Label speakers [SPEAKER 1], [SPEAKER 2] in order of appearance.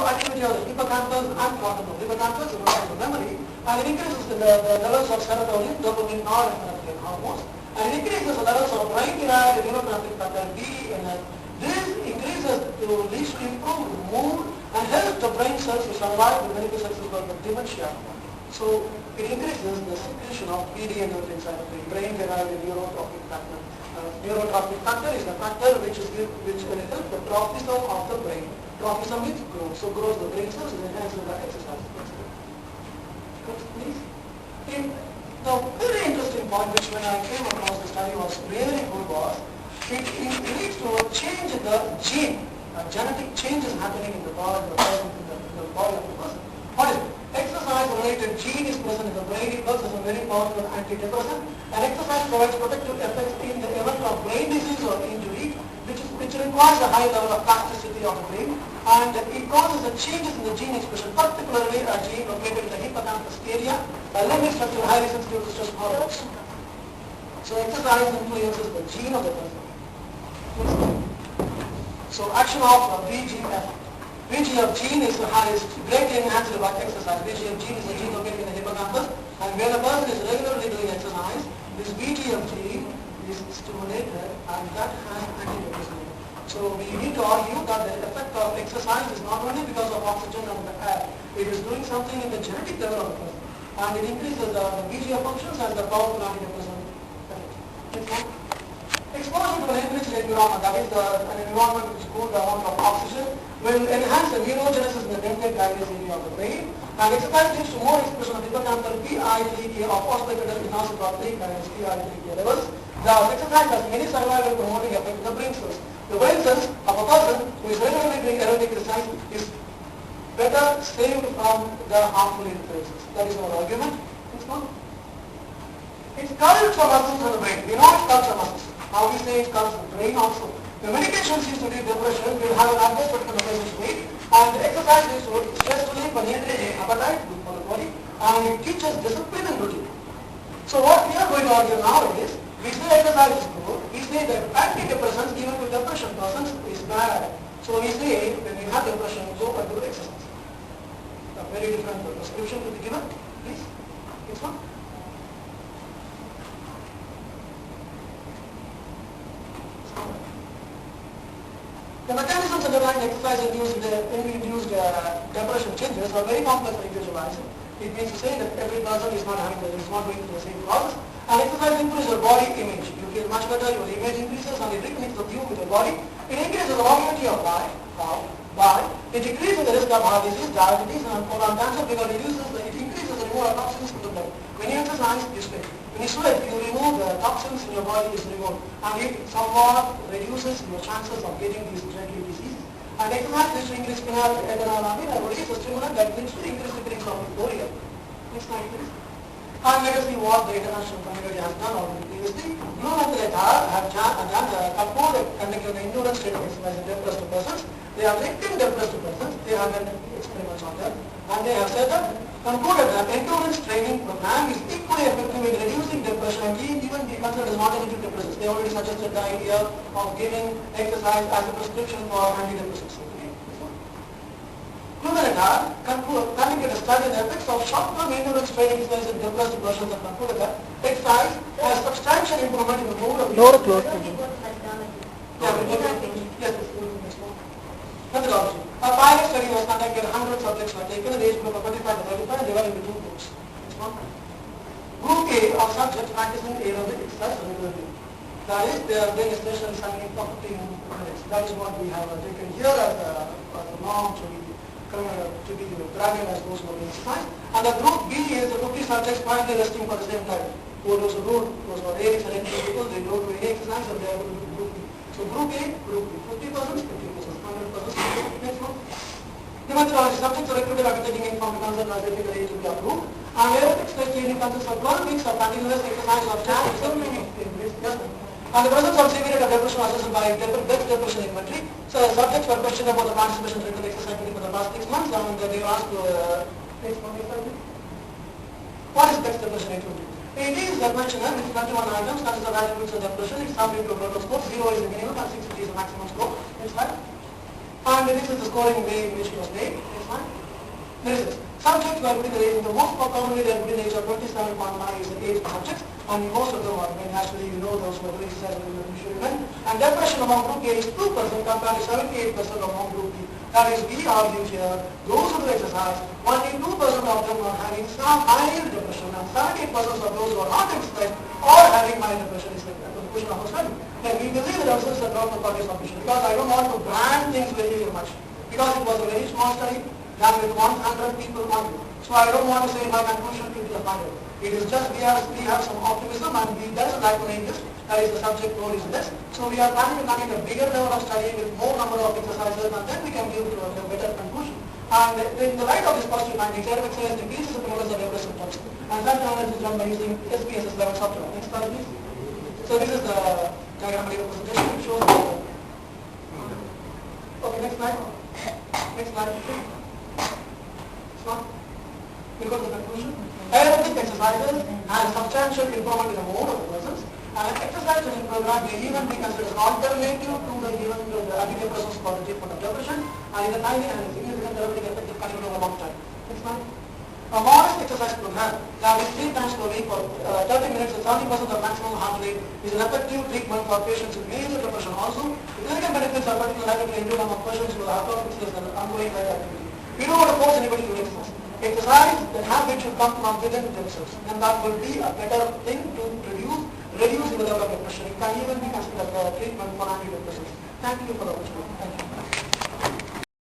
[SPEAKER 1] activity of the hippocampus and cortical. Hippocampus is the memory, and it increases the levels of serotonin, dopamine, norepinephrine hormones, and it increases the levels of brain-derived immunotrophic factor B. And this increases to lead to improved mood and helps the brain cells to survive the medical cells called the dementia. So it increases the secretion of PD and inside of the brain-derived neurotrophic factor. Neurotrophic factor is the factor which will help the trophism of the brain. Trophism means growth. So grows the brain cells is enhanced by exercise. Next, please. The very interesting point which when I came across the study was really good was it leads to a change in the gene. Genetic changes happening in the body of the body of the person. What is it? Exercise-related gene is present in the brain. It works as a very powerful antidepressant. And exercise provides protective effects in the event of brain disease or injury, which requires a high level of plasticity of the brain. And it causes the changes in the gene expression, particularly a gene located in the hippocampus area, a limbic structure highly sensitive to stress hormones. So exercise influences the gene of the person. So action of VGF. VGF gene is greatly enhanced by exercise. VGF gene is a gene located in the hippocampus, and when a person is regularly doing exercise, this VGF gene is stimulated, and that has antidepressant. So we need to argue that the effect of exercise is not only because of oxygen and the air, it is doing something in the genetic level of the person, and it increases the VGF functions and the powerful antidepressant effect. Exposure to an enriched environment, that is an environment which is good amount of oxygen, will enhance the neurogenesis in the dendrite gyrus area of the brain, and exercise leads to more expression of hippocampal PI3K of phosphatidylcholine kinase PI3K levels. The exercise has many survival promoting effect in the brain cells. The brain cells of a person who is regularly doing aerobic exercise is better saved from the harmful influences. That is our argument. It cults the muscles of the brain. We know it cults the muscles. Now we say it cults the brain also. The medication seems to treat depression will have an adverse effect on the patient's weight, and exercise is to stress relief and increase appetite for the body, and it teaches discipline and routine. So what we are going to argue now is, we say exercise is good, we say that antidepressants given to depression persons is bad. So we say when you have depression, go and do exercise. A very different prescription to be given. Please. Next one. The mechanisms underlying exercise-induced depression changes are very complex and individualized. It means to say that every person is not going through the same process. And exercise improves your body image. You feel much better, your image increases, and it reconnects the view with your body. It increases the longevity of life. How? By it decreases the risk of heart disease, diabetes, and colon cancer because it increases the removal of toxins from the blood. When you exercise, you sweat. When you sweat, you remove the toxins in your body is removed, and it somewhat reduces your chances of getting these deadly diseases. And exercise leads to increased phenylalanine, and release a stimulant that leads to increased secretion of euphoria. Next slide, please. And let us see what the international community has done already previously. Blue and red have conducted the endurance training exercise in depressed persons. They have looked in depressed persons. They have done experiments on them, and they have said that concluded that endurance training program is equally effective in reducing depression and even be considered as non-negative depressants. They already suggested the idea of giving exercise as a prescription for antidepressants. Pamela conducted a study on the effects of short-term endurance training exercise in depressed persons and concluded that exercise has substantial improvement in the mood of methodology. A pilot study was conducted, 100 subjects were taken, the age group of 25 to 35, and divided into two groups. Group A of subjects practicing aerobic exercise regularly. That is, they are doing a stationary cycling for 15 minutes. That is what we have taken here as a norm to be bragging as those who are doing exercise. And the group B is the 50 subjects quietly resting for the same time. Those who are really sedentary people, they don't do any exercise and they are going to do group B. So group A, group B, 50%, 50%, 100%. Next one. The methodology, subjects are recruited after taking informed consent as they figure to be approved. And aerobic stress training consists of 12 weeks of continuous exercise of time, and the presence of severe depression was assessed by best depression inventory. So the subjects were questioned about the participation rate of exercise for the past 6 months, and they were asked what is best depression inventory? It is the questionnaire with 21 items, consists of attributes of depression. It's subject to a total score. 0 is the minimum and 6 is the maximum score. Next slide. And this is the scoring way in which it was made. one. There is subjects who are putting the age, the most commonly they are putting the age of 27.9 is the age of subjects, and most of them are men. Actually, you know those who are doing exercise in men. And depression among group A is 2% compared to 78% among group B. That is, we argue here, those who do exercise, only 2% of them are having some mild depression, and 78% of those who are not exercising are having mild depression is the conclusion of our study. Now, we believe the results are not totally sufficient, because I don't want to brand things very much, because it was a very small study, done with 100 people only. So I don't want to say my conclusion to be the final. It is just we have some optimism, and there is a hypothesis, that is the subject role is this. So we are planning to conduct a bigger level of study with more number of exercises, and then we can give to a better conclusion. And in the light of this positive findings, aerobic exercise increases the prevalence of depressive symptoms. And that analysis is done by using SPSS level software. Next slide, please. So this is the diagram representation. It shows the okay, next slide. Next slide. We'll go to the conclusion. Aerobic exercises have substantial improvement in the mood of the persons, and exercise training program may even be considered as an alternative to the given antidepressants for the treatment of depression, and is a highly and significant therapeutic effect if continued over a long time. Next slide. A modest exercise program that is 3 times per week for 30 minutes with 30% of maximum heart rate is an effective treatment for patients with major depression also. The clinical benefits are particularly included among persons who have hypertension and ongoing life activity. We don't want to force anybody to exercise. Exercise, the habit should come from within themselves, and that will be a better thing to reduce the level of depression. It can even be considered a treatment for antidepressants. Thank you for the opportunity. Thank you.